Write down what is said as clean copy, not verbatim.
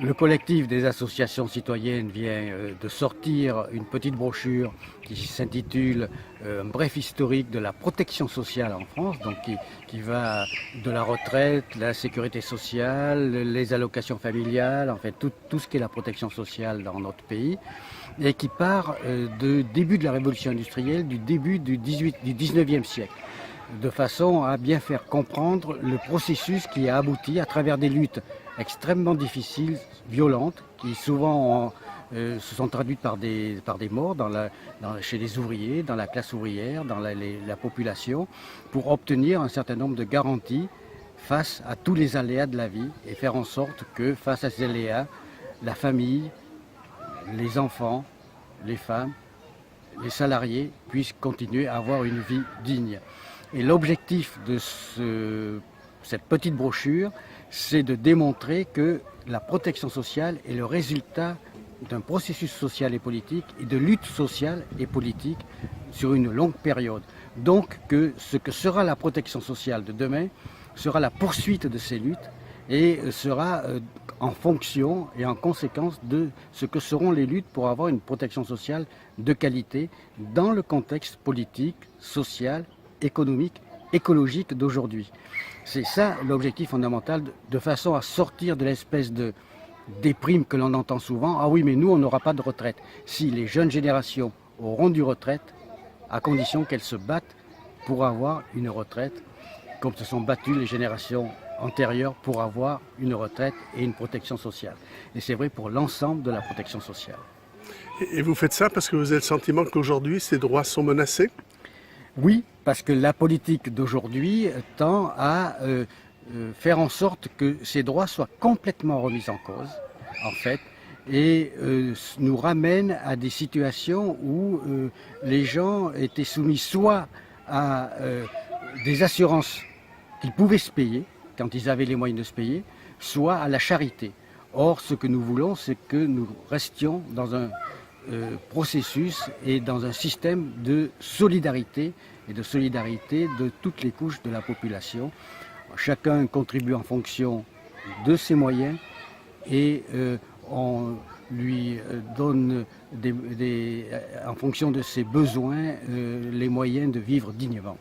Le collectif des associations citoyennes vient de sortir une petite brochure qui s'intitule Un bref historique de la protection sociale en France, donc qui va de la retraite, la sécurité sociale, les allocations familiales, en fait tout ce qui est la protection sociale dans notre pays, et qui part du début de la révolution industrielle, du début du 19e siècle, de façon à bien faire comprendre le processus qui a abouti à travers des luttes extrêmement difficiles, violentes, qui souvent se sont traduites par des morts chez les ouvriers, dans la classe ouvrière, dans la population, pour obtenir un certain nombre de garanties face à tous les aléas de la vie et faire en sorte que face à ces aléas, la famille, les enfants, les femmes, les salariés puissent continuer à avoir une vie digne. Et l'objectif de cette petite brochure, c'est de démontrer que la protection sociale est le résultat d'un processus social et politique et de lutte sociale et politique sur une longue période. Donc que ce que sera la protection sociale de demain sera la poursuite de ces luttes et sera en fonction et en conséquence de ce que seront les luttes pour avoir une protection sociale de qualité dans le contexte politique, social, économique, écologique d'aujourd'hui. C'est ça l'objectif fondamental, de façon à sortir de l'espèce de déprime que l'on entend souvent. Ah oui, mais nous, on n'aura pas de retraite. Si les jeunes générations auront du retraite, à condition qu'elles se battent pour avoir une retraite, comme se sont battues les générations antérieures pour avoir une retraite et une protection sociale. Et c'est vrai pour l'ensemble de la protection sociale. Et vous faites ça parce que vous avez le sentiment qu'aujourd'hui, ces droits sont menacés ? Oui, parce que la politique d'aujourd'hui tend à faire en sorte que ces droits soient complètement remis en cause, en fait, et nous ramène à des situations où les gens étaient soumis soit à des assurances qu'ils pouvaient se payer, quand ils avaient les moyens de se payer, soit à la charité. Or, ce que nous voulons, c'est que nous restions dans un processus et dans un système de solidarité de toutes les couches de la population. Chacun contribue en fonction de ses moyens et on lui donne en fonction de ses besoins les moyens de vivre dignement.